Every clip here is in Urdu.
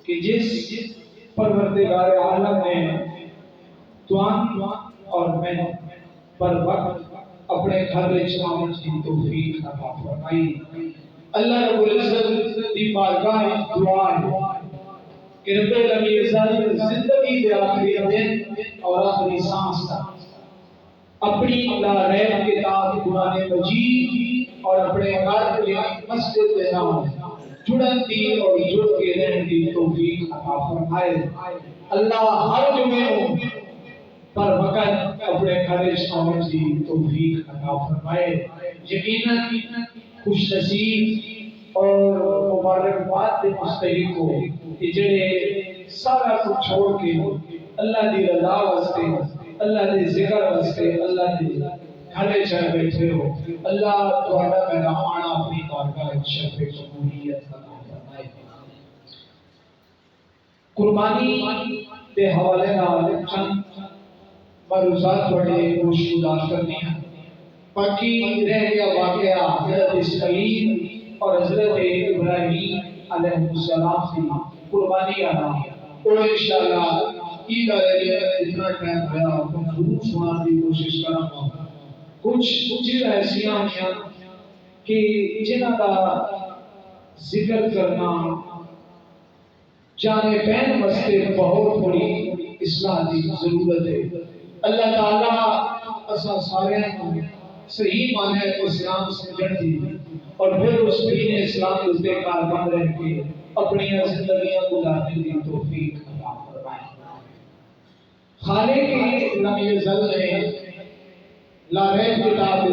کہ جس پروردگار عالم نے توان اور میں پر وقت اپنے گھر میں آمن کی توفیق عطا فرمائی۔ اللہ رب العزت دی بارگاہ دعا ہے کہ رب العزت زندگی کے آخری دن اور آخری سانس تک اپنی لا ریب کتاب قرآن مجید اور اپنے گھر کے مسجد کے نام جڑن دی اور جڑ کے رہنے کی توفیق عطا فرمائے۔ اللہ ہر جمعے پر وقت اپنے گھر آمن کی توفیق عطا فرمائے۔ یقیناً خوش نصیب اور مبارکباد کے مستحق ہو کہ جڑے سارا کچھ چھوڑ کے اللہ دی رضا واسطے، اللہ دے ذکر واسطے، اللہ دے گھر چل بیٹھے ہو۔ اللہ تہاڈا مہمان اپنی بارگاہ شرف قبولیت عطا فرمائے۔ قربانی کے حوالے نال چند مروزات بڑے خوش گزار کرنی ہیں۔ باقی رہ گیا واقعہ حضرت اسماعیل اور حضرت ابراہیم علیہ السلام کی قربانی آنا اور انشاءاللہ عید علیہ اتنا ٹائم ہوا تو ضرور سنانے کی کوشش کروں گا۔ کچھ چیزیں ایسی ہیں کہ جنہاں کا ذکر کرنا جانے پہن واسطے بہت بڑی اصلاح کی ضرورت ہے۔ اللہ تعالیٰ اساں سارے صحیح معنی اسلام سمجھن دی اور پھر اس دین اسلام کے کاربند رہ کے اپنی زندگیاں گزارنے کی توفیق عطا فرمائے۔ خالق لم یزل نے لا ریب کتاب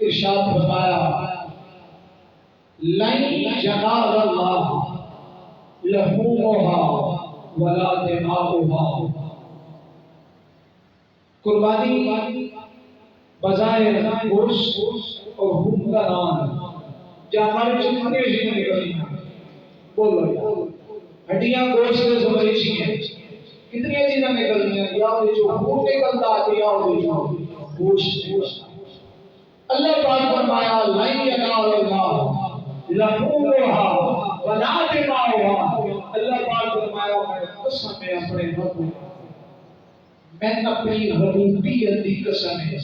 ارشاد فرمایا لن ینال اللہ لحومها ولا دماؤها۔ قربانی بظاہر گوشت اور خون کا نام ہے۔ جانور جتنے ہی نکلیں بولو ہڈیاں گوشت سے سمجھی ہیں کتنی چیزیں نکلتی ہیں، یا وہ جو خون نکلتا ہے یا وہ جو گوشت۔ اللہ پاک فرمایا لن ینال اللہ لحومها ولا دماؤها۔ اللہ پاک فرمایا میں قسم میں اپنے رب میں اپنی ربوبیت کی قسم ہے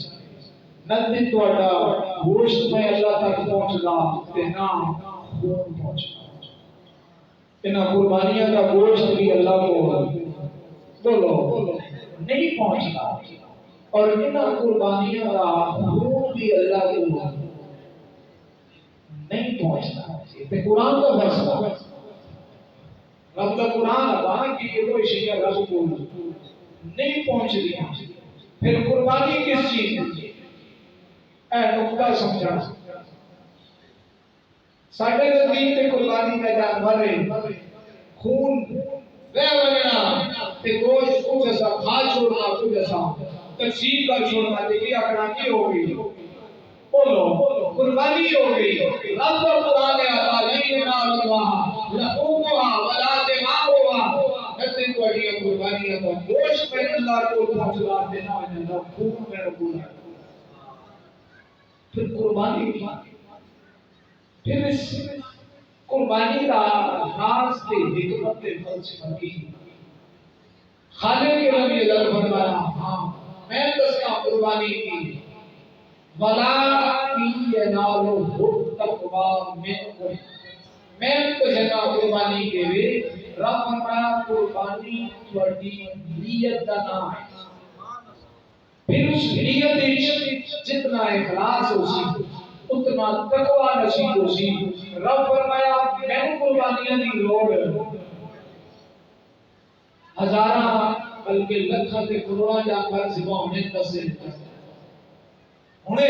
نہ تہاڈا گوشت میں اللہ تک پہنچدا تے نہ خون پہنچدا۔ انہاں قربانیاں کا گوشت بھی اللہ کو بولو نہیں پہنچتا اور انہاں قربانیاں کا خون بھی اللہ کو نہیں پہنچتا۔ تے قرآن کا فیصلہ رب کا قرآن اللہ کی یہ کوئی شیء رب کو نہیں پہنچ دیا۔ پھر قربانی کس چیز ہے؟ اے نقطہ سمجھا ساڈے نزدیک تے قربانی کا جانور ہے خون وے وگنا تے گوشت کو جیسا کھا چھوڑنا کو جیسا تقسیم کر چھوڑنا تے کیا کرنا کی ہو گئی بولو قربانی ہو گئی۔ رب کا قرآن نے عطا نہیں ینال اللہ لحومها ولا دماؤها۔ نتے کوئی قربانی کا گوشت میں اللہ کو پہنچا دینا ہے خون میں رکھنا ہے۔ پھر قربانی پھر اس قربانی کا راز کے حکمت فلسفہ کی خالق رب العزت فرمایا ہاں میں دستا قربانی کی ولا ینالہ التقوی منکم۔ میں کہنا قربانی کے لیے رب فرمایا قربانی تھوڑی نیت کا نام ہے۔ پھر اس نیت جتنا اخلاص ہو سی اتنا تقوی نصیب ہو سی۔ رب فرمایا میں قربانیاں دی لوڑ ہزاراں بلکہ لکھاں تے کروڑاں جانور ذبح ہونے دسے ہونے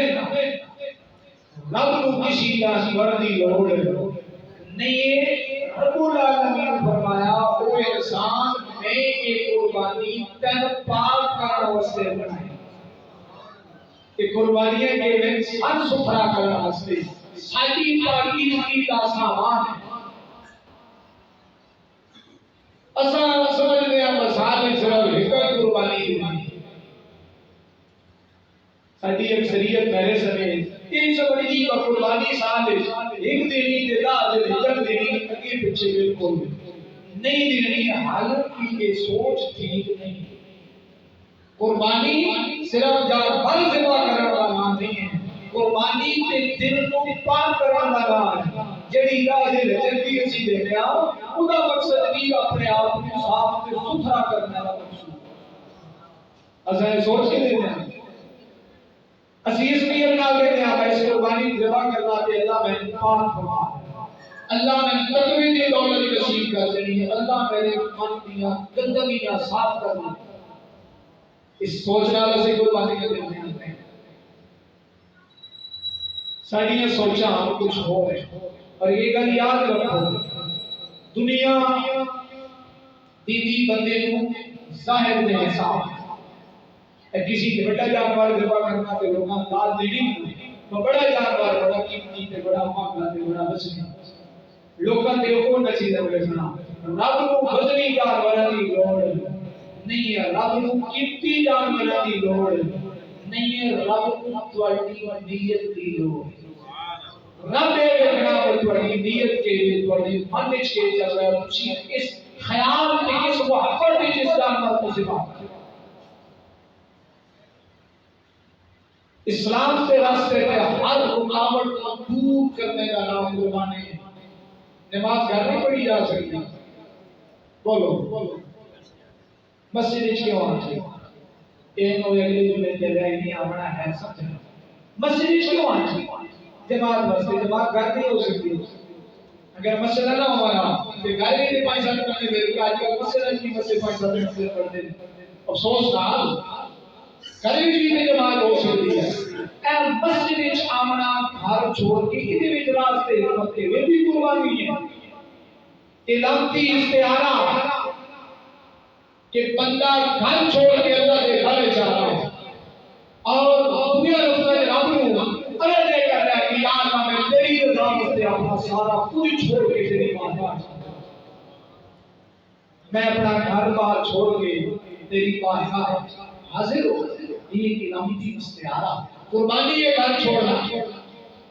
رب کو کسی جانور دی لوڑ نہیں۔ رب العالمین فرمایا او انسان میں یہ قربانی تن پاک کرنے واسطے بنائی۔ کہ قربانیاں کے لیے سن ستھرا کرنے واسطے ساری پاکیزگی کا سامان ہے۔ اساں سمجھتے ہیں مسال صرف ایک قربانی دی ساری اکثریت میرے سمیت یہ سمجھ جی کا قربانی سال ایک دینی تے 10 دن جب دینی اگے پیچھے بالکل نہیں دینی ہے، حالانکہ یہ سوچ ٹھیک نہیں۔ قربانی صرف جانور ذبح کرنے کا نام نہیں ہے، قربانی تے دل کو پاک کرنے کا نام ہے۔ جڑی راہ دل جلدی اسی دینے آؤ، اُدا مقصد بھی اپنے آپ کو صاف تے ستھرا کرنے کا مقصود۔ اساں سوچ کے دینے ہیں، اسی اس نیت نال دینے ہیں میں اس قربانی ذبح کرنا تے اللہ میں پاک فرما، اللہ میں تقوی دی دولت نصیب کر دینی ہے، اللہ میرے من دیاں گندگیاں صاف کر دینی۔ اس سوچ نال اسی قربانی کے دینے ہیں۔ ساڑیاں سوچاں کچھ ہو رہے، اور یہ گل یاد رکھو، دنیا دیدی بندے کو ظاہر دے حساب کسی کے بڑا جانور ذبح کرنا تے لوگاں داد دینی، تو بڑا جانور بڑا قیمتی تے بڑا مہنگا تے بڑا وسیع لوکاں تے او نچی دے ویسنا۔ رب کو وزنی جانوراں دی لوڑ نہیں ہے، رب کو قیمتی جانوراں دی لوڑ نہیں ہے، رب کو تواڈی نیت دی لوڑ۔ رب یہ دیکھنا ہے تواڈی نیت کے لیے، تواڈی من وچ کے چل رہا ہے، تسی اس خیال تے اس محبت وچ اس جانور کو ذبح کرو۔ اسلام کے راستے پہ ہر رکاوٹ کو دور کرنے کا نام قربانی ہے۔ نماز گھر نہیں پڑھی جا سکتی، بولو مسجد وچ کیوں آنا چاہیے؟ این ہوئے اگلی جمعے تے رہ نہیں آنا ہے سمجھنا۔ مسجد وچ کیوں آنا چاہیے؟ جماعت واسطے، جماعت گھر نہیں ہو سکتی۔ اگر مسجد نہ ہمارا تو گھر ہی 5-7 گھنٹے بیٹھ کے آج کل مسجد نہیں، مسجد 5-7 گھنٹے پڑھتے ہیں۔ افسوس نال کبھی بھی جماعت ہو سکتی ہے۔ اے مسجد وچ آمنا گھر چھوڑ کے کدی وچ راستے پتے وہ بھی قربانی ہے۔ الہی استعارہ کہ بندہ گھر چھوڑ کے اللہ کے گھر جا رہا ہے اور دنیا رسول رب نو ارے دے کر رہا ہے کہ یا اللہ میں تیری رضا واسطے اپنا سارا کچھ چھوڑ کے تیری بارگاہ میں اپنا گھر بار چھوڑ کے تیری بارگاہ حاضر ہو۔ یہ الہی استعارہ قربانی ہے، گھر چھوڑنا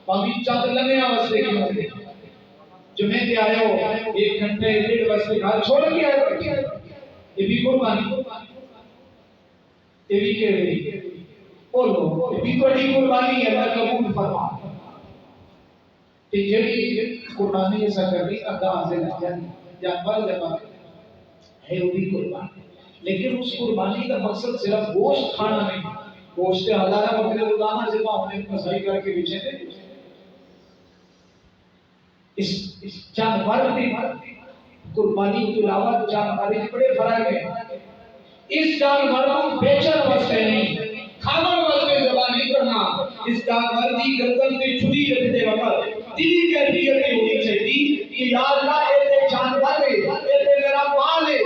باقی چند لمحے واسطے کی ہوتے جمعے تے آئے ہو 1 گھنٹے 1.5 واسطے گھر چھوڑ کے آئے ہو، یہ بھی قربانی، یہ بھی کہڑی بولو، یہ بھی بڑی قربانی ہے، اللہ قبول فرما کہ جڑی قربانی ایسا کرنی انداز ہے جانور ذبح ہے وہ بھی قربانی، لیکن اس قربانی کا مقصد صرف گوشت کھانا نہیں، گوشت ہزارہ بکرے روزانہ ذبح ہونے کو صحیح کر کے بیچے تھے۔ اس جانور کی قربانی کے علاوہ جانور کے بڑے فرق ہیں۔ اس جانور کو بیچن واسطے نہیں، کھانا واسطے ذبح نہیں کرنا۔ اس جانور کی گردن پہ چھری رکھتے وقت دلی کیفیت ہونی چاہیے کہ یا اللہ اے جانور ہے، اے میرا مال ہے،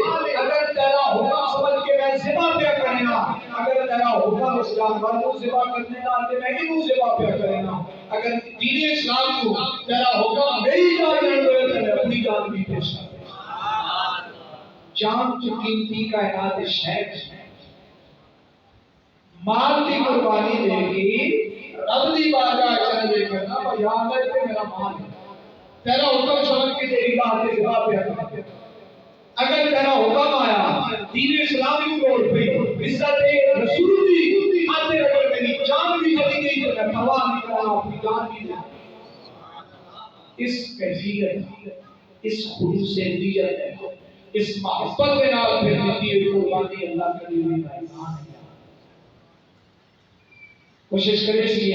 اگر تیرا حکم سمجھ کے میں ذبح پہ کرنا، اگر تیرا حکم اس جانور کو ذبح کرنے کا تو میں ہی وہ ذبح پہ کرنا، اگر دین اسلام کو تیرا حکم میری جان ہے تو میں اپنی جان بھی پیش کروں۔ جان کی قیمتی کائنات شیخ مال کی قربانی دے گی، رب دی بارگاہ چل دے کرنا یا اللہ تے میرا مال ہے، تیرا حکم سمجھ کے تیری بات سے ذبح پہ کرنا۔ اگر تیرا حکم آیا دین اسلامی کو روڑ پہ عزت رسول دی خاطر اگر میری جان بھی چلی گئی تو میں پرواہ نہیں کرنا، اپنی جان بھی دے۔ اس کیفیت، اس خلوص نیت ہے، اس محبت کے نال پھر دیتی ہے قربانی اللہ کے لیے ایمان ہے۔ کوشش کرے سی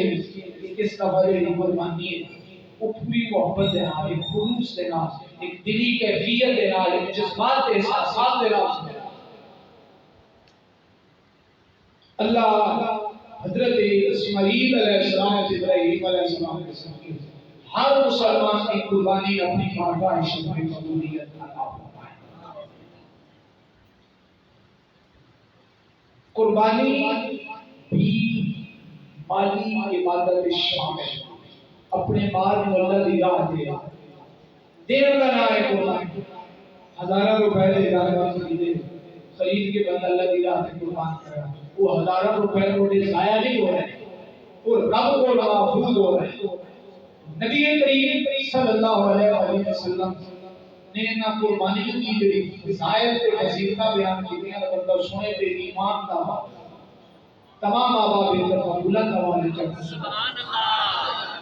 کہ اس کا بڑے قربانی ہے وہ پوری محبت دے نال، ایک خلوص دے نال، ایک دلی کیفیت دے نال، ایک جذبات دے احساسات دے نال۔ اللہ حضرت اسماعیل علیہ السلام سے ابراہیم علیہ السلام کے ساتھ ہر مسلمان کی قربانی اپنی بارگاہ شریف میں قبولیت عطا فرمائے۔ قربانی بھی مالی عبادت شامل، اپنے مال کو اللہ دی راہ دے دینے کا نام ہے قربانی۔ ہزارہ روپے دے جانور خرید کے بندہ اللہ دی راہ میں قربان کرا، وہ ہزارہ روپے روٹے ضائع نہیں ہو رہے، وہ رب کو محفوظ ہو رہے۔ نبی کریم صلی اللہ علیہ وسلم نے نہ قربانی کی جڑی ظاہر تے فضیلتاں بیان کیتیاں بندہ سنے تے ایمان دا تمام آباد طرف بلند آواز چڑھ سبحان اللہ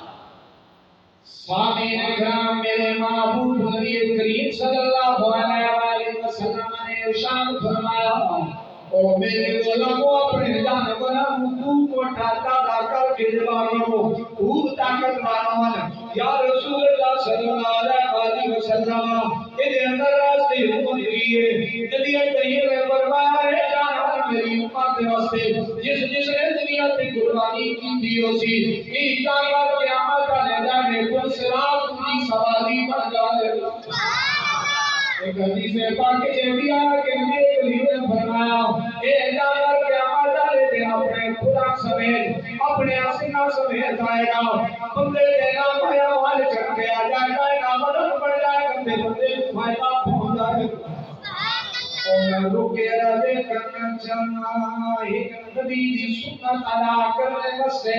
سامعین کرام میرے معبود نبی کریم صلی اللہ علیہ وسلم نے ارشاد فرمایا او میرے غلاموں اپنے جانوراں کو ٹھاٹا دا کر کے جوانو خوب طاقت والوں یا رسول اللہ صلی اللہ علیہ وسلم کے اندر راستے حکم دیے نبی کریم نے فرمایا ہے جانور میری امت واسطے جس جس نے دنیا کی قربانی کی دی اسی یہ جانور قیامت والے دن پر صراط کی سواری بن جائے ایک حدیث پاک کے بھی آیا کہ نبی کریم نے فرمایا اے جانور قیامت والے دن اپنے خوراک سمیت اپنے اسنا سمیت آئے گا بندے دینا پایا وال چڑھ کے آ جائے گا نامرد پڑ جائے گا بندے فائدہ پہنچ جائے گا اور روکے رہے کرنا چاہنا ایک نبی دی سنت ادا کرنے واسطے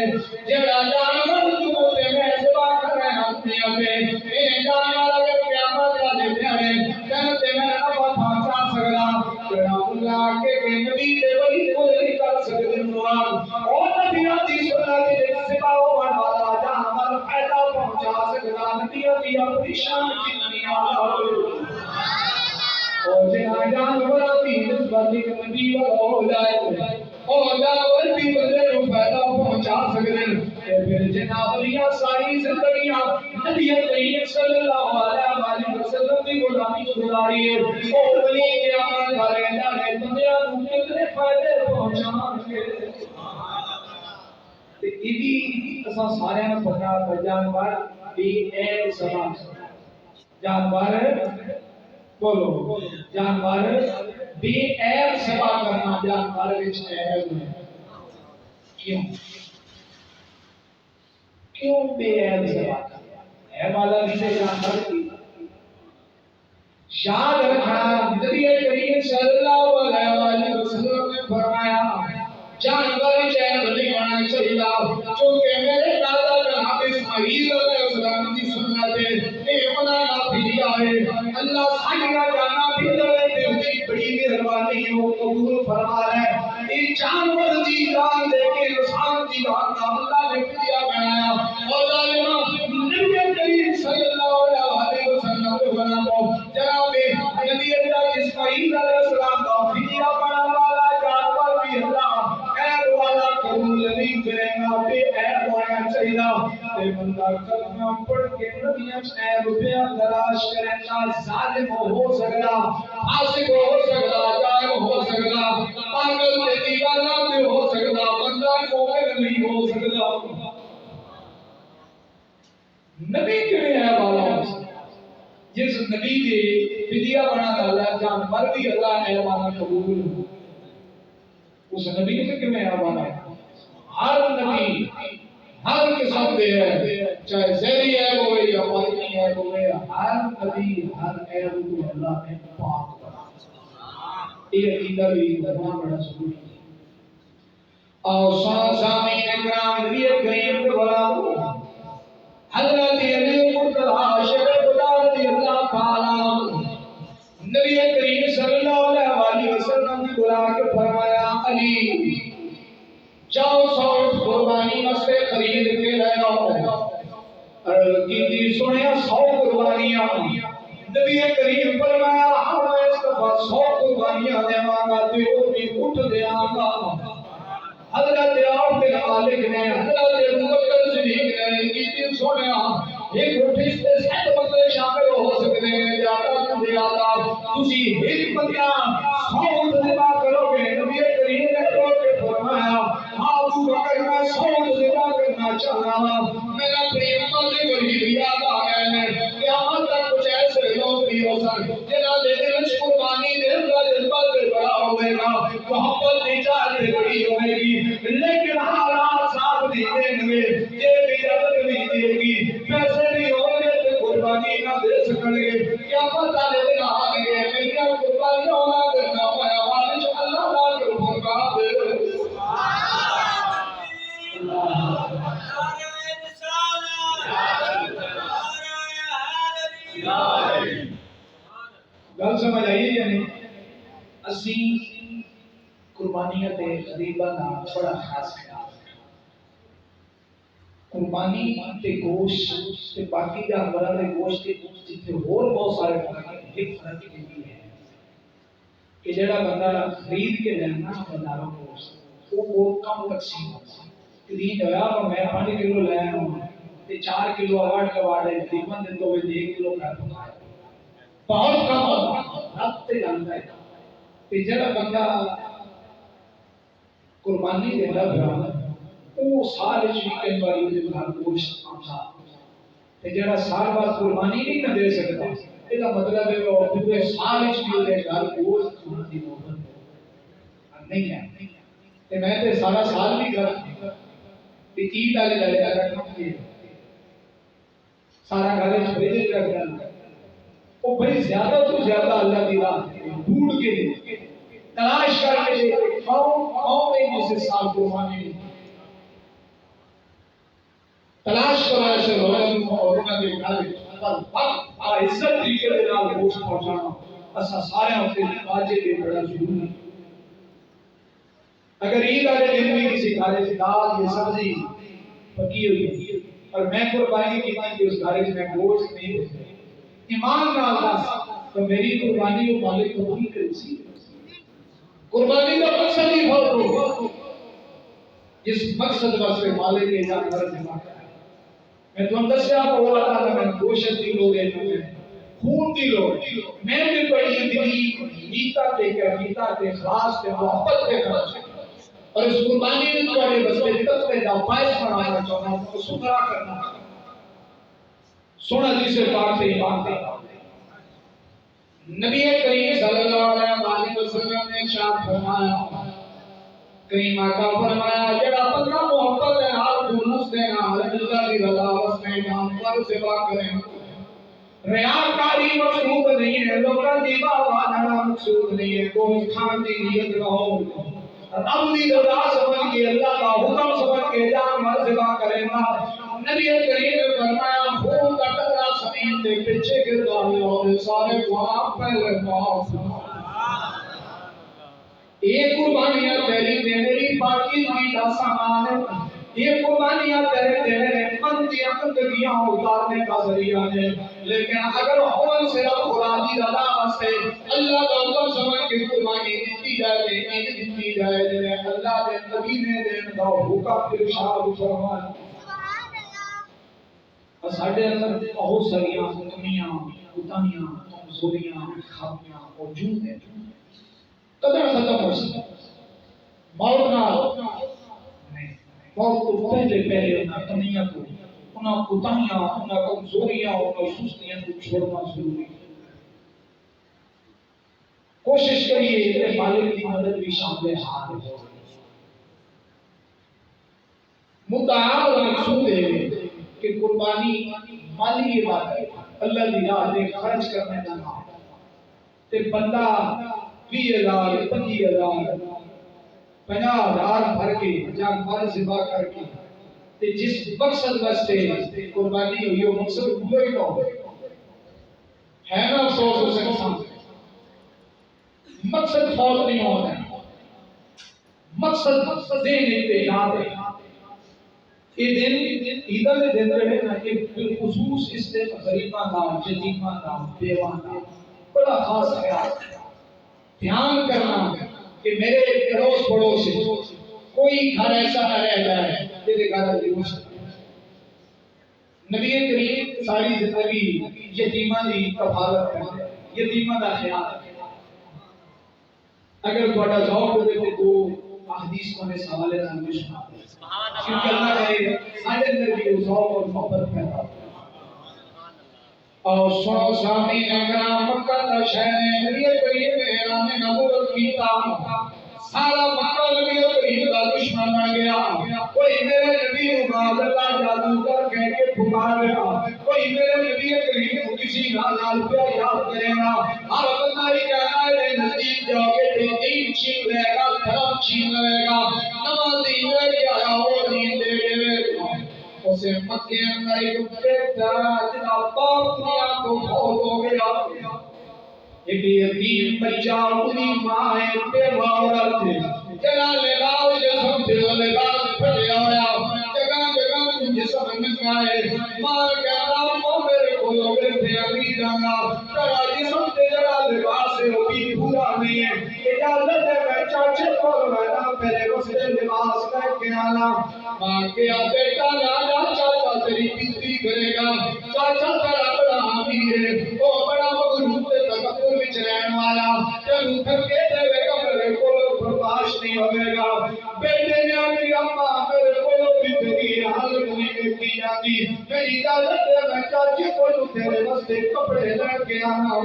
جڑا جانور دوتے میں سوا کرے اپنے اپنے اے جانور اگر قیامت والے دن کہتے میں اب پہنچا سکدا جڑا اللہ کے نبی دے ولی کوئی نہیں کر سکدے نوار اور نبی دی سنت دے سوا والا جانور فائدہ پہنچا سکدا نبی دی اپنی شان کی دنیا اور جہاں جانور بھی نسبت نبی ہو جائے اور جانور بھی بندے کو فائدہ پہنچا سکتے ہیں پھر جناب علیہ ساری زندگیاں نبی کریم صلی اللہ علیہ وسلم کی غلامی گزاری ہے اور ولی قیامت والے جانے بندیاں کو کتنے فائدے پہنچان گے تے ایدی اساں سارے نے پتہ جانور بھی ایک سبب جانور بولو جانور بے عیب سوا کرنا جانور وچ عیب ہے کیوں کیوں بے عیب سوا کرنا عیب والا کسے جانور کی یاد رکھنا نبی کریم صلی اللہ علیہ وسلم نے فرمایا جانور عیب نہیں ہونا چاہیے چونکہ میرے دادا جناب اسماعیل علیہ السلام کی سنت ہے اے ہونا نافذ ہے اللہ ساڈیاں جاناں بھی دے دی بڑی مہربانی ہو قبول فرما ہے اے جانور دی جان دے کے انسان دی جان کا اللہ نے فدیہ بنایا اور ظالما نبی کریم صلی اللہ علیہ وسلم نے فرمایا جناب نبی اسماعیل علیہ السلام کا فدیہ بنانے والا جانور بھی اللہ عیب والا قبول نہیں کرے گا بے عیب ہونا چاہیے تے بندہ کلمہ پڑھ کے نبیوں سے عیب بیان تلاش کرے گا ظالم ہو سکتا فاسق ہو سکتا جائر ہو سکتا پاگل تے دیوانہ بھی ہو سکتا بندہ مومن نہیں ہو سکتا نبی کیوں عیب والا ہو سکتا جس نبی کے فدیہ بنا اللہ جانور بھی اللہ عیب والا قبول اس نبی سے کیوں عیب والا ہر نبی ہر قسم دے ہے چاہے زہری عیب ہوئے یا باطنی عیب ہوئے ہر نبی ہر عیب کو اللہ نے پاک بنا یہ عقیدہ بھی بہت بڑا ضروری ہے اور سامعین کرام نبی کریم کے غلام حضرت علی مرتضی شیخ خدا رضی اللہ تعالی نبی کریم صلی اللہ علیہ وسلم نے بلا کے فرمایا علی جاؤ سو قربانی واسطے خرید کے لے آؤ کی سنیا 100 قربانیاں نبی کریم فرمایا ہم اس دفعہ 100 قربانیاں دیواں گا تے او بھی اٹھ دیاں گا حضرت آپ کے مالک نے حضرت ابوبکر صدیق نے کی سنیا ایک اٹھس تے 7 بندے شامل ہو سکتے ہیں زیادہ تو زیادہ تسی ایک بندہ 100 ذبح کرو گے نبی کریم نے فرمایا ابو بکر میں 100 ذبح کرنا چاہتا ہوں میرا اپنی امت کے غریب یاد آ گئے ہیں قیامت تک کچھ ایسے لوگ بھی ہو سکتے جنہاں دے دل وچ قربانی دین کا جذبہ بڑا ہوئے گا محبت دی چاہت بڑی ہوئے گی لیکن حالات صاحب دی دیں گے یہ بھی عدد نہیں دے گی پیسے نہیں ہوں گے تو قربانی نہ دے سکیں گے قیامت والے دن آئیں گے میری قربانی ہونا دینا پایا والد اللہ نال فرما دے گل سمجھ آئی یا نہیں؟ اسی قربانیاں تے غریباں دا بڑا خاص خیال رکھنا۔ قربانی تے گوشت تے باقی جانوراں دے گوشت تے جتنے اور بہت سارے فرق ہیں، ایک فرق یہ ہے کہ جڑا بندہ خرید کے لینا بازاروں گوشت وہ بہت کم تقسیم ہوتا ہے۔ خرید ہوا میں 5 کلو لے آیا ہوں تے 4 کلو اوارڈ کواڑے تقریباً دن تو 1 کلو گھر پکایا بہت کم ہوتا رب تے جانتا ہے۔ تے جڑا بندہ قربانی دینا پیا وہ سال ویکینڈ والی دے گھر گوشت آتا تے جڑا سال بعد قربانی نہیں نہ دے سکتا یہ مطلب ہے وہ پورے سال بھی دے گھر گوشت کھانے کی نوبت نہیں ہے۔ تے میں تے سارا سال بھی کر تے عید والے لے رکھنا سارا گھر فریج رکھ دینا وہ بڑی زیادہ تو زیادہ اللہ کی راہ ڈھونڈ کے دے تلاش کر کے دے کون جسے سال قربانی تلاش کرا ایسے روزی اور انہاں دے گھر پر وقت اور عزت طریقے دے نال گوشت پہنچانا اسا سارے ہوتے واجب ہے بڑا ضروری ہے۔ اگر عید والے دن بھی کسی گھر سے دال یا سبزی پکی ہوئی ہے اور میں قربانی کی کہ اس گھر میں گوشت نہیں ہے ایمان نال دس تو میری قربانی وہ مالک کو نہیں کرے سی قربانی کا مقصد ہی بہت ہو جس مقصد واسطے مالک کے جانور جمع کرا میں تم دسیا کو اللہ تعالی میں گوشت دی لوگ ہیں خون دی لوگ میں بھی بڑی زندگی نیتا تے کیتا تے خلاص تے محبت تے کر اور اس قربانی میں تمہارے بستے تقوی دا باعث بنانا چاہنا ہوں ستھرا کرنا سونا جسے پاک سے ایمان دے نبی کریم صلی اللہ علیہ وسلم نے ارشاد فرمایا کریم آقا فرمایا جڑا بندہ محبت ہے حال خلوص دے نال اللہ دی رضا واسطے جانور سوا کرے ریاکاری مقصود نہیں ہے لوکاں دی واہ مقصود نہیں ہے کوئی کھان دی نیت نہ ہو رب دی رضا سمجھ کے اللہ کا حکم سمجھ کے جانور سوا کرے نا نبی کریم نے فرمایا خون کا قطرہ زمین دے پیچھے گرتا ہے اور سارے گناہ پہلے معاف یہ قربانیاں تیری میری باقی کا سامان ہے یہ قربانیاں تیرے من کی زندگیاں اتارنے کا ذریعہ ہے لیکن اگر ہون سے خدا دی رضا واسطے اللہ کا حکم سمجھ کے قربانی دی جائے دی جائے جنہیں اللہ کے نبی نے دین کا حکم ارشاد فرمایا ساڈے اندر بہت ساری کمیاں کوتاہیاں کمزوریاں خامیاں موجود ہیں قدر ختم ہو سکتا موت نہ موت تو پہلے انہاں کمیاں کو انہاں کوتاہیاں انہاں کمزوریاں انہاں سستیاں کو چھوڑنا ضروری ہے۔ کوشش کریے کہ مالک کی مدد بھی شامل حال ہو مدعا اور مقصود ہے کہ قربانی مالی عبادت ہے اللہ کی راہ میں خرچ کرنے کا نام تے بندہ 20,000 25,000 50,000 بھر کے جانور ذبح کر کے تے جس مقصد واسطے قربانی ہوئی وہ مقصد پورا ہی نہ ہو ہے نا افسوس اس انسان مقصد فوت نہیں ہوتا ہے مقصد دینے پہ یاد ہے یہ دن عیدہ دے دن رہے نا کہ بالخصوص اس دن غریباں دا یتیماں دا بیواں دا بڑا خاص خیال دھیان کرنا کہ میرے اڑوس پڑوس کوئی گھر ایسا نہ رہ جائے جیسے گھر نبی کریم ساری زندگی یتیماں دی کفالت کرتے یتیماں دا خیال رکھتے اگر تھوڑا ذوق دے تے تو احادیث کو اس حوالے سے ہمیں سنا کیونکہ اللہ کرے سارے اندر بھی ذوق اور محبت پیدا اور سنو سامعین اکرام مکہ کا شہر ہے نبی کریم نے اعلان نبوت کیتا سارا مکہ نبی کریم کا دشمن بن گیا کوئی میرے نبی کو اللہ جادو کر کہہ کے پکار گیا کوئی میرے نبی کریم کو کسی نال پہ یاد کرے گا ہر بندہ ہی کہنا ہے نزدیک جا کے دین چھین لے گا دھرم چھین لے گا نمازی لے کے آیا وہ دین دے گا اسے مکے اندر ایک بیٹا جناب باپ دنیا کو فوت ہو گیا ایک یتیم بچہ اپنی ماں بیوہ عورت جنا لباس جسم سے لباس پھٹیا ہوا جگہ جگہ جسم نگائے ماں کہتا ہوں میرے کو لوگ تھے ابھی جانا ترا جسم سے جگہ لباس ہے وہ بھی پورا نہیں ہے اجازت ہے میں چاچے کو رہنا پہلے اس سے لباس کر کے آنا ماں کیا بیٹا لانا چاچا تیری بیتی کرے گا چاچا تیرا بڑا امیر ہے وہ بڑا مغرور تکبر وچ رہن والا تینوں تھکے دے گا میرے کو برداشت نہیں ہوے گا بیٹے نے آخری اماں میرے کو بھی تیری حالت نہیں دیکھی جاتی میری اجازت ہے میں چاچے کو تیرے واسطے کپڑے لے کے آنا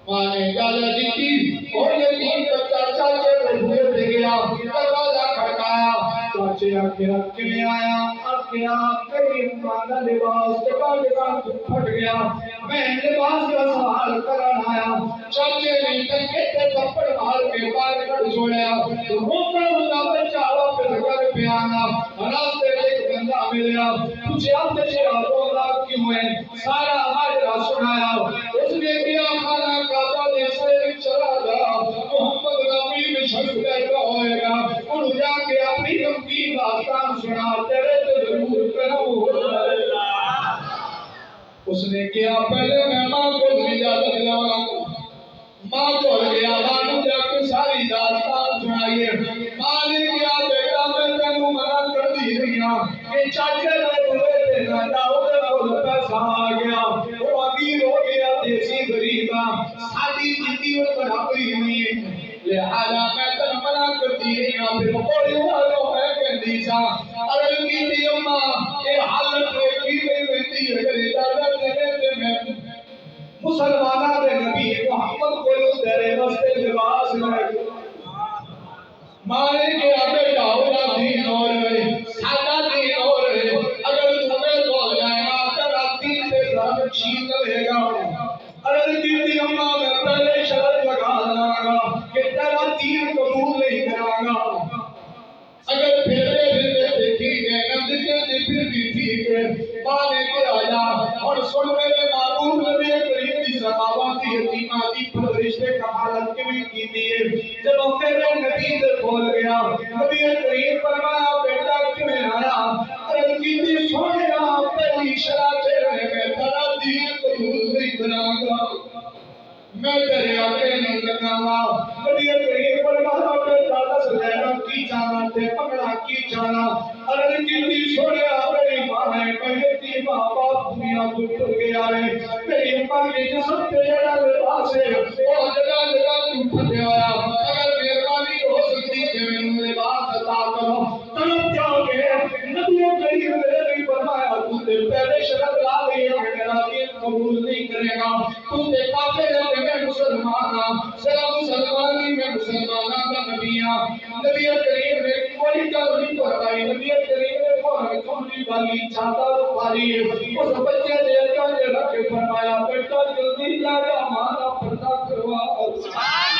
ماں نے اجازت دی اور یتیم بچہ چاچے کو بھول دے گیا دروازہ کھٹکایا چاچے آکے رکھ میں آیا آکے میری ماں کا لباس جگہ جگہ پھٹ گیا میں لباس کا سوال کرن آیا چاچے نے تنکے تے تھپڑ مار کے باہر کر چھوڑیا روتا روتا بچہ واپس گھر پہ آنا راستے میں ایک بندہ ملیا پوچھے آپ بچے رو رہا کیوں ہے سارا ماجرا سنایا اس نے کیا کھانا کعبہ نے سے چلا گیا محمد نبی میں شک بیٹھا ہوئے گا انہوں جا کے اپنی غمگین داستان سنا تیرے تو ضرور کرو اس نے کیا پہلے میں ماں کو اجازت لگا ماں کو گیا ماں نے جا کے ساری داستان سنائی ماں نے کیا بیٹا میں تینوں منع کر دی رہی ہوں کہ چاچے نے تمہیں دینا جاؤ تو پیسہ آ گیا وہ امیر ہو گیا دیسی غریبا ساری زندگی اور برابری نہیں ہے لہذا میں تینوں منع کر دی رہی ہوں پھر بڑی والوں میں کہندی سا اگر کی دی اماں یہ حالت کی نہیں رہتی اگر اجازت دے میں مسلمانہ دے نبی محمد کو تیرے واسطے لباس لائے مانے کے آگے جاؤ دین اور سادہ دین اور اگر تمہیں تو جائے گا تیرا دین سے زیادہ چھین لے گا اگر دیدی اماں میں پہلے شرط لگا گا کہ تیرا دین قبول نہیں کرا گا اگر پھر ٹھیک ہے نہ پھر بھی ٹھیک ہے مانے کے آیا اور سن میرے معبود نبی کریم کی سماواتی یتیمہ کی پرورش نے کمالت کی دیئے جب میرے نبی سے بول گیا نبی کریم فرمایا بیٹا کیوں آیا ارد کی سوڑیا پہلی شرح تیرے میں ترا دین قبول نہیں بنا گا میں تیرے آگے نہیں لگاوا نبی کریم فرمایا بیٹا دس لینا کی جانا تے پکڑا کی جانا ارد کی سوڑیا میری ماں ہے میری ماں باپ دنیا کو ٹر گیا ہے میری اماں کی جسم پہ جڑا لباس ہے وہ جگہ جگہ تو پھٹے ہویا اگر مہربانی ہو سکتی کہ میں لباس عطا کرو طرف جاؤ گے نبی کریم نے فرمایا تو تے پہلے شرط لا گئی ہے کہ میرا دین قبول نہیں کرے گا تو تے کافر ہے میں مسلمان ہوں سلام مسلمانی میں مسلمانہ کا نبی ہوں نبی کریم نے کوئی گل نہیں بتائی نبی کریم نے فوراً کمری والی چادر اتاری اس بچے نے اجازت رکھ کے فرمایا بیٹا جلدی جا کے ہمارا پردہ کروا سبحان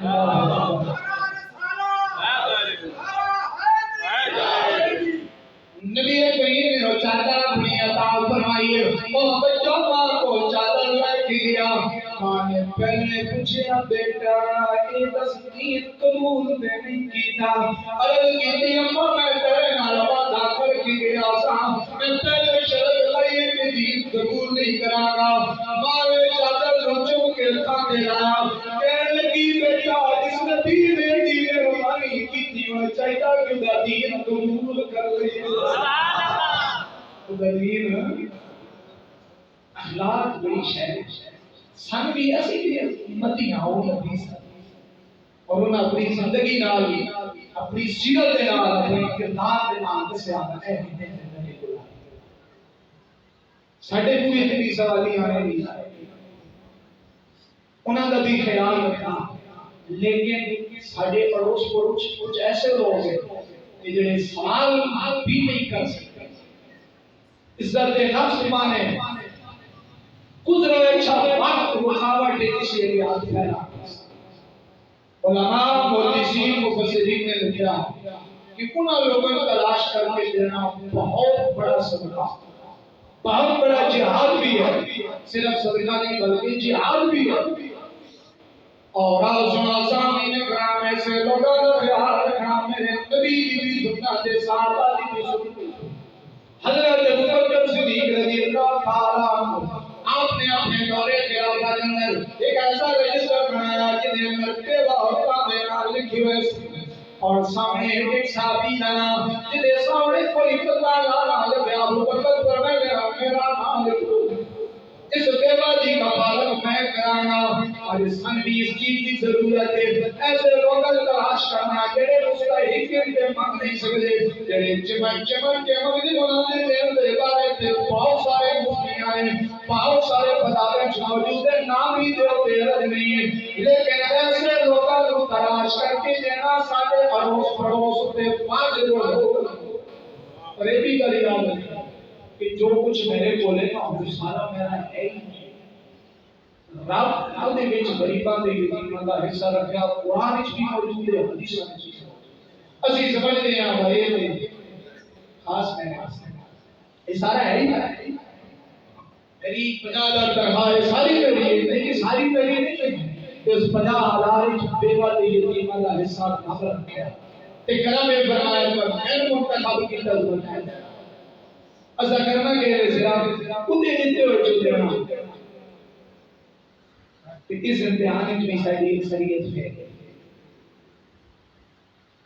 اللہ نبی کریم نے چادر اپنی عطا فرمائی وہ بچوں ماں کو چادر لے کے گیا ماں نے پہلے پوچھا بیٹا یہ تصدیق قبول نہیں کیتا عرض کی اماں میں تیرے نال وعدہ کر کے گیا سا میں پہلے شرط لائی کہ دین قبول نہیں کرا گا ماں نے چادر کو چوم کے کھا کے لایا کہنے لگی بیٹا اس نبی نے دین روحانی کی تھی اور چاہتا کہ دین قبول کر لے دین اخلاق بڑی شے سن بھی اسی بھی مدینہ ہو نبی اور انہاں اپنی زندگی نال اپنی سیرت دے نال اپنے کردار دے نال دسیا ہے ساڈے پوری اتنی سوالیاں ہیں انہاں دا بھی خیال رکھنا لیکن ساڈے پڑوس پڑوس کچھ ایسے لوگ ہیں کہ جڑے سوال بھی نہیں کر سکتے عزت نفس مانے گزرے اچھا وقت رکاوٹ کسی ریاض پھیلا علماء محدثین مفسرین نے لکھا کہ انہاں لوگوں کو تلاش کر کے دینا بہت بڑا صدقہ بہت بڑا جہاد بھی ہے، صرف صدقہ نہیں بلکہ جہاد بھی ہے۔ اور آزمین کرام ایسے لوگوں کا خیال رکھنا، میرے نبی کی بھی سنت ہے، صحابہ کی بھی سنت ہے۔ حضرت ابوبکر صدیق رضی اللہ تعالیٰ عنہ آپ نے اپنے دورے خلافت کے اندر ایک ایسا رجسٹر بنایا جس کے اندر بیوہ اور نام لکھی ہوئے، اور سامنے ایک صحابی کا نام، جس کے سامنے کوئی پتہ نہ لگا، ابوبکر فرمایا میرا نام لکھو، اس بیوہ جی کا پالن میں کرانا، اور اس میں بھی اس چیز کی ضرورت ہے۔ ایسے لوگوں تلاش کرنا جڑے مستحق کے مانگ نہیں سکتے، جڑے چمن چمن کے مغزی بنانے دے بارے تے بہت سارے مفتیاں ہیں، بہت سارے مدارس موجود ہیں، نام ہی دے رد نہیں ہے، لیکن ایسے لوگوں کو تلاش کر کے دینا سارے اڑوس پڑوس تے پانچ لوگ۔ اور یہ بھی گل یاد رکھنا کہ جو کچھ میرے کولے نا وہ سارا میرا ہے ہی نہیں۔ رب نے وچ غریباں دے یتیماں دا حصہ رکھیا، قرآن وچ بھی موجود ہے، حدیثاں وچ بھی۔ اسی سمجھتے ہیں بھائی یہ خاص میرے واسطے یہ سارا ہے ہی نہیں۔ میری 50,000 تنخواہ ہے ساری میری ہے، نہیں ساری میری نہیں، اس 50,000 وچ بیوہ تے یتیماں دا حصہ رب رکھیا تے کرم فرمایا پر میں منتخب کیتا ہوا ہے۔ ایسا کرنا کہ صرف کتے دیتے ہوئے چل دینا، اس امتحان میں ساری اکثریت ہے،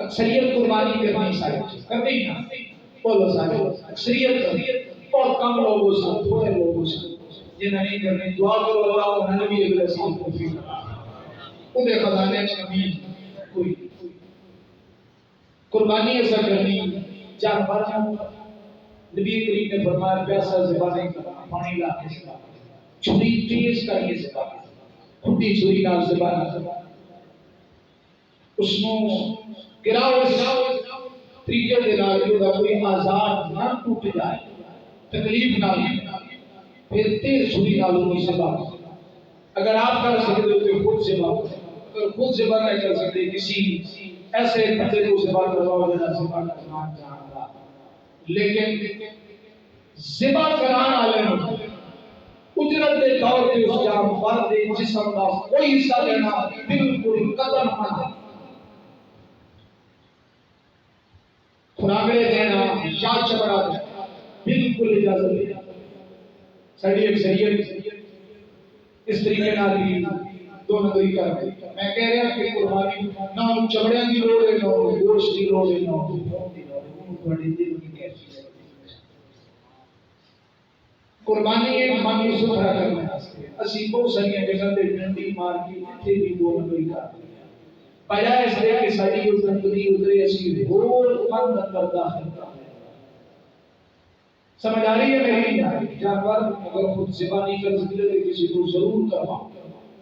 اکثریت قربانی کرنی ساری کرنی نا، بولو سارے اکثریت اور کم لوگوں سے تھوڑے لوگوں سے جنہیں نہیں کرنی، دعا کرو اللہ انہوں نے بھی اگلے سال کو فی خود خزانے سے بھی کوئی قربانی ایسا کرنی جانور نبی کریم نے فرمایا پیاسا زبانیں پانی لا کے سکا، چھری تیز کر کے سکا، کھٹی چھری نال زبان اس نو گراؤ طریقے دے نال جو کوئی آزاد نہ ٹوٹ جائے، تکلیف نہ ہو، پھر تیز چھری نال اس سے بات۔ اگر آپ کر سکتے ہو تو خود سے بات، اگر خود سے بات نہیں کر سکتے کسی ایسے بندے کو سے بات کرواؤ جنہاں سے بات کرنا چاہتا، لیکن ذبح کران والے اجرت دے طور پہ اس جانور دے جسم کا کوئی حصہ لینا بالکل قدم نہ، کھراگڑے دینا یا چمڑا دینا بالکل اجازت دینا۔ ساری اکثریت اس طریقے نال بھی دونوں کوئی کر رہے، میں کہہ رہا کہ قربانی نہ چمڑیاں کی لوڑ ہے، نہ گوشت کی لوڑ ہے، نہ خون کی لوڑ ہے، بڑی دل کی کیفیت ہے۔ قربانی ایک من کو ستھرا کرنا ہے، اسی بہت ساری جگہ تے ڈنڈی مار کے اتنے بھی دونوں کوئی کر رہے بجائے اس لیے کہ ساری زندگی اترے اسی ہور من اندر داخل کر رہے۔ سمجھ آ رہی ہے میری؟ جانور اگر خود ذبح نہیں کر سکتے تو کسی کو ضرور کرواؤ،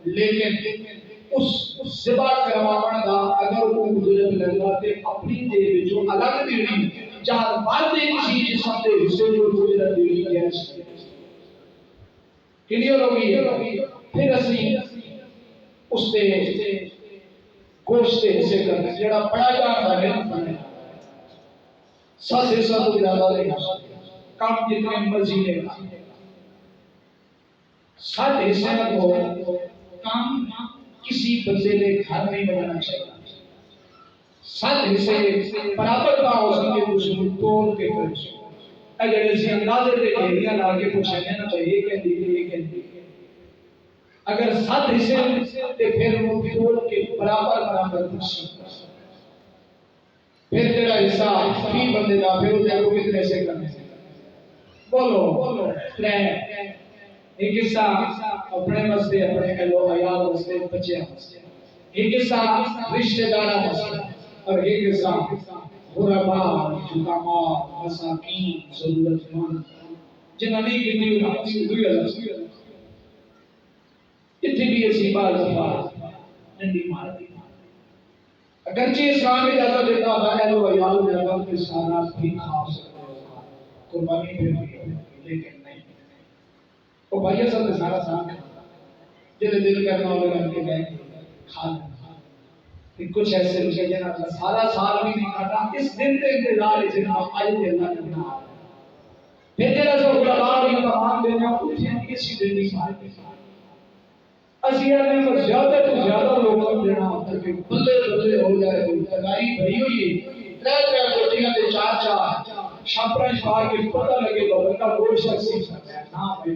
لیکن اس ذبح کروانے کا اگر وہ اجرت لگا تے اپنی دے جو الگ دیڑی جانور دے کسی جسم دے حصے جو اجرت دیڑی کیسے کلیئر ہوگی ہے، پھر اسی اس دے گوشت دے حصے کرنے جڑا بڑا جانور ہے سات حصہ تو زیادہ لے کم جتنے مرضی لے گا، سات حصے کو کام کسی بندے کے گھر نہیں بنانا چاہیے، سات حصے برابر کا ہو سکے اس کو توڑ کے کرے اگر اسی اندازے دے ڈھیریاں لا کے کچھ لینا چاہیے کہ یہ کہ اگر سات حصے تے پھر وہ توڑ کے برابر کچھ پھر تیرا حصہ فی بندے دا پھر وہ دیکھو کتنے سے کرنے بولو ایک حصہ اپنے واسطے اپنے اہلو عیال واسطے بچے واسطے، ایک حصہ رشتہ داراں واسطے، اور ایک حصہ غرباء یتیما مساکین ضرورت مند جنہاں نہیں کیتی ہوئی اللہ اتنی بھی ایسی بات ننڈی مار دی۔ اگرچہ اسلام اجازت دیتا ہے اہلو عیال میں کے سارا بھی کھا سکتے ہو قربانی پہ بھی، لیکن نہیں وہ بھائی سب نے سارا سامنے جنہیں دل کرنا ہوگا کہ میں کھا لوں، کچھ ایسے لوگ جنہاں سارا سال بھی نہیں کھاتا، اس دن کے انتظار جنہاں آج دے اللہ کرنا پھر جڑا سو غلام یا تمام دینا اتنے کسی دن نہیں مارتے اسی نے کو زیادہ تو زیادہ لوگوں دینا تاکہ بلے بلے ہو جائے تگاری بھری ہوئی ترے ترے روٹیاں دے چار چار شاپرا پا کے پتہ لگے گا کا گوشت شخصی نہ بے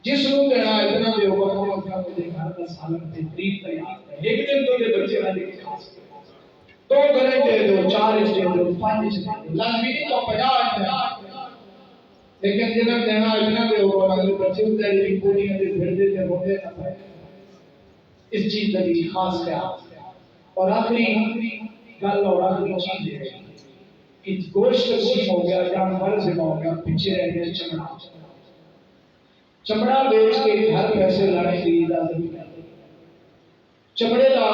جس کو دینا اتنا دے ہوگا وہ اپنا مجھے گھر کا سالن تے قریب تیار ہے ایک دن تو یہ بچے نہ دے دو گھریں دے دو چار اس دے دو پانچ اس دے دو لازمی نہیں تو 50 ہے لیکن جنہاں دینا اتنا دے ہوگا اگر بچے ہوتے ہیں یہ پوریاں دے پھر دے تے ہوتے نہ پائے اس چیز کا بھی خاص خیال اور آخری گل اور آخری چیز ہے کہ گوشت تقسیم ہو گیا جانور ذبح ہو گیا پیچھے رہ گیا چمڑا چمڑا بیچ کے گھر پیسے لانے کی اجازت نہیں چمڑے لا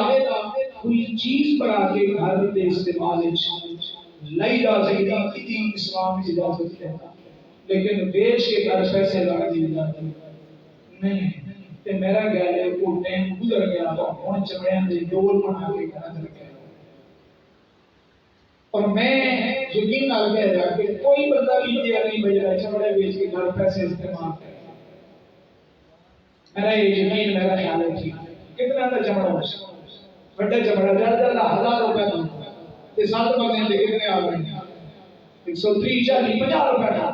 کوئی چیز بنا کے گھر کے استعمال لائی جا سکتی کتنی اسلام کی اجازت دیتا لیکن بیچ کے گھر پیسے لانے کی اجازت نہیں تے میرا گیا ہے وہ ٹائم گزر گیا تو ہن چمڑیاں دے ڈول بنا کے گھر اندر گئے اور میں یقین نال کہہ رہا کہ کوئی بندہ بھی یہ نہیں بجا چمڑے بیچ کے گھر پیسے استعمال کرے میرا یہ یقین میرا خیال ہے ٹھیک کتنا کا چمڑا بڑا چمڑا زیادہ 1000 روپے کا تے 7 مہینے دے کتنے آ گئے 130 40 50 روپے کا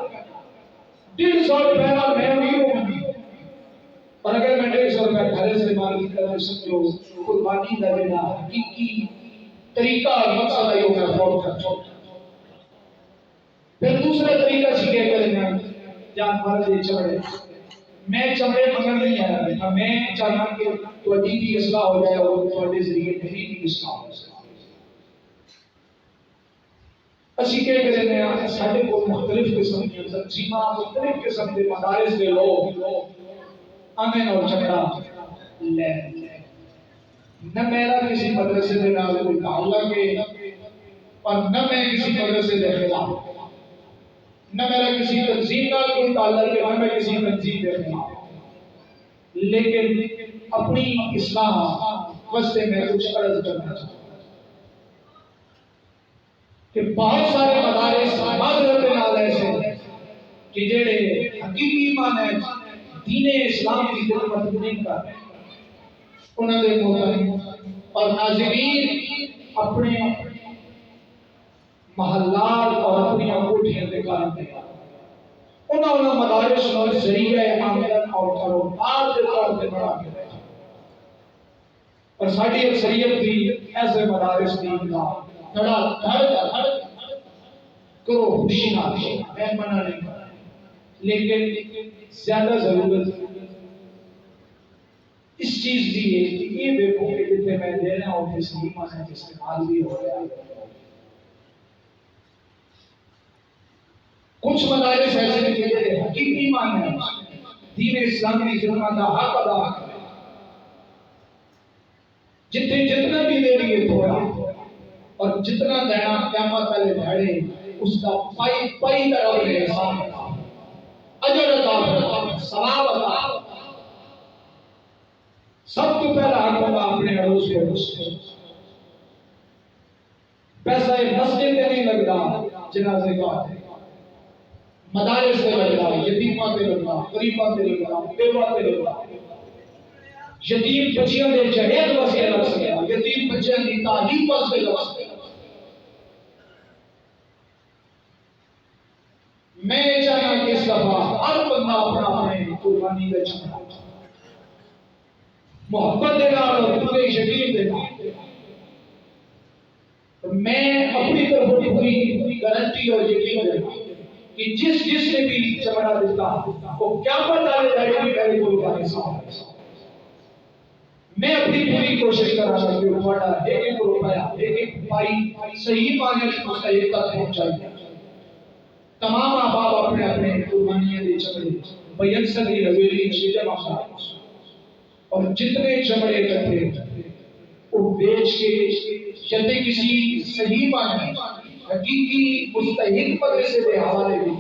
150 روپے کا میں بھی ہوں اور اگر میں 150 روپے گھر سے مال کی طرف سمجھو قربانی کا دینا حقیقی طریقہ مقصد ہے میں فوت کرتا پھر دوسرا طریقہ سیکھے کرنا جانور دے چمڑے میں چمڑے مگر نہیں آیا میں چاہتا کہ تواڈی بھی اصلاح ہو جائے اور تواڈے ذریعے میری بھی اصلاح ہو جائے اسی کے کرنے ہیں سارے کو مختلف قسم کی تنظیمات مختلف قسم کے مدارس کے لوگ امن اور چمڑا لے نہ میرا کسی مدرسے کے نام کوئی تعلق ہے اور نہ میں کسی مدرسے کے خلاف نہ میرا کسی تنظیم کا کوئی تعلق ہے نہ میں کسی تنظیم کے خلاف لیکن اپنی اصلاح واسطے میں کچھ عرض کرنا چاہتا ہوں کہ بہت سارے مدارس معذرت نال ایسے کہ جڑے حقیقی ایمان ہے دین اسلام کی خدمت نہیں کر رہے انہوں نے محترم اور ناظرین اپنے محلات اور اپنی کوٹھیاں کے کام دیا انہوں نے مدارس اور ذریعہ آمدن اور کاروبار کے طور پہ بڑھا کے رکھا اور ساری اکثریت بھی ایسے مدارس کی دھڑا دھڑ کرو خوشی نہ میں منع نہیں کر رہا لیکن زیادہ ضرورت اس چیز دی ہے کہ یہ دیکھو کہ جتنے میں دینا اور تسلیم آنے استعمال بھی ہو رہا ہے کچھ مدارس ایسے کہ جیسے حقیقی مان ہے دین اسلام کی خدمت کا حق ادا کرے جتنے جتنا بھی دے لیے تھوڑا اور جتنا دینا قیامت والے دھڑے اس کا پائی طرح ہے احسان اجر عطا ثواب عطا سب تو پہلا حق ہوگا اپنے اڑوس کے رشتے پیسہ مسجد میں نہیں لگتا جنازے کا مدارس سے لگتا یتیمہ سے لگتا غریبہ سے لگتا بیوہ سے لگتا یتیم بچیاں دے جہیز واسطے لگ سکتا یتیم بچیاں دی تعلیم واسطے لگ سکتا میں چاہتا کہ اس دفعہ ہر بندہ اپنا اپنے قربانی کا چمڑا محبت دینا اور پورے یقین دینا میں اپنی طرف پوری گارنٹی اور یقین دینا کہ جس جس نے بھی چمڑا دیتا وہ قیامت والے دھڑے بھی میرے قربانی سے میں اپنی پوری کوشش کر رہا ہوں کہ تھوڑا ایک روپیہ ایک پائی صحیح معنی میں مستحق تک پہنچائے تمام احباب اپنے اپنے قربانیاں دے چمڑے بیت صدی حویلی چیزیں مخصوص اور جتنے چمڑے اکٹھے وہ بیچ کے جتے کسی صحیح معنی حقیقی مستحق مدرسے کے حوالے بھی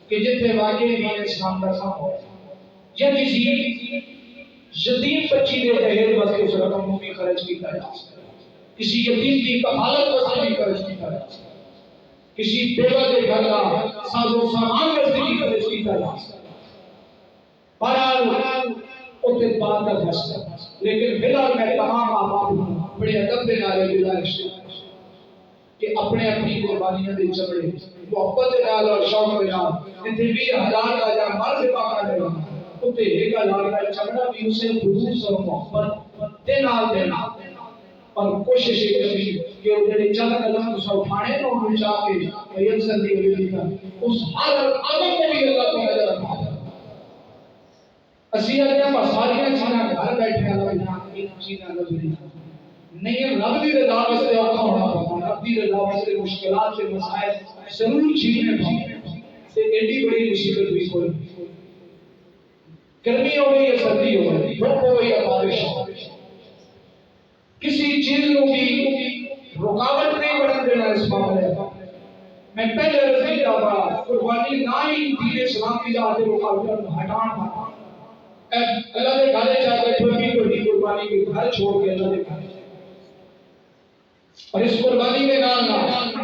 کہ جتنے واقعی دین اسلام کا کام ہو یا کسی یتیم بچی کے جہیز واسطے اس رقم بھی خرچ کی جا سکتا کسی یتیم کی کفالت واسطے بھی خرچ کی جا سکتا کسی بیوہ کے گھر کا ساز و سامان رسیدگی کا اس کی تلاش بہرحال اتنے بات کا فیصلہ لیکن فی الحال میں تمام آباد ہوں بڑے ادب کے نعرے گزارش کہ اپنے اپنی قربانیاں دے چمڑے محبت کے نال اور شوق کے نال اتنے 20,000 کا جا مال سے پاکا دے گا اتنے 1,000 کا چمڑا بھی اسے خصوص اور محبت دے نال دینا اور کوشش یہ کرنی کہ وہ جڑے چند قدم اس اٹھانے کو انہیں چاہ کے میت سندی ہوئی کا اس حالت عدم کو بھی اللہ کو نظر رکھا اسیہ دیا مسالیاں چینا گھر بیٹھے اللہ بنا ایک چینا نظری نہیں ہے رب دی رضا واسطے اوکھا ہونا پڑتا رب دی رضا واسطے مشکلات سے مسائل ضرور چھینے پڑتے سے ایڈی بڑی مصیبت بھی کوئی گرمی ہو گئی یا سردی ہو گئی دھوپ ہو گئی یا بارش ہو کسی چیز کو بھی رکاوٹ نہیں بڑھن دینا اس معاملے میں پہلے رضی جاتا قربانی نہ ہی دین اسلام کی جاتے رکاوٹ ہٹان تھا اللہ دے گھرے چاہتے چھوٹی چھوٹی قربانی کے گھر چھوڑ کے اللہ دے گھرے اور اس قربانی کے نام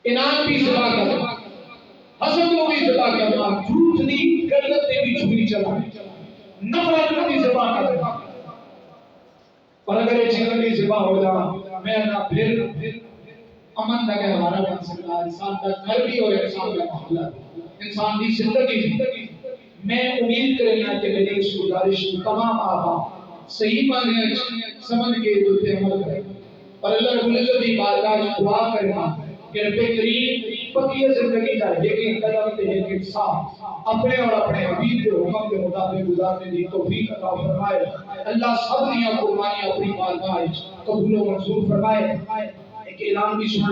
انعام بھی ذبح کرنا حسد کو بھی ذبح کرنا جھوٹ نہیں غلط نے بھی چھری چلا نفرت کو بھی ذبح کرنا اور اگر یہ چیزیں بھی ذبح ہو جا میں نہ پھر امن تک ہمارا بن سکتا انسان کا گھر بھی اور انسان کا معاملہ انسان کی زندگی میں امید کرنا کہ میری اس گزارش تمام آبا صحیح معنی سمجھ کے دوتے عمل کریں اور اللہ رب العزت کی بارگاہ میں دعا کرنا کہ رب کریم پکی زندگی کا ایک قدم تے ایک انسان اپنے اور اپنے حبیب کے حکم کے مطابق گزارنے کی توفیق عطا فرمائے اللہ سب دیا قربانی اپنی بارگاہ قبول و منظور فرمائے ایک اعلان بھی سنا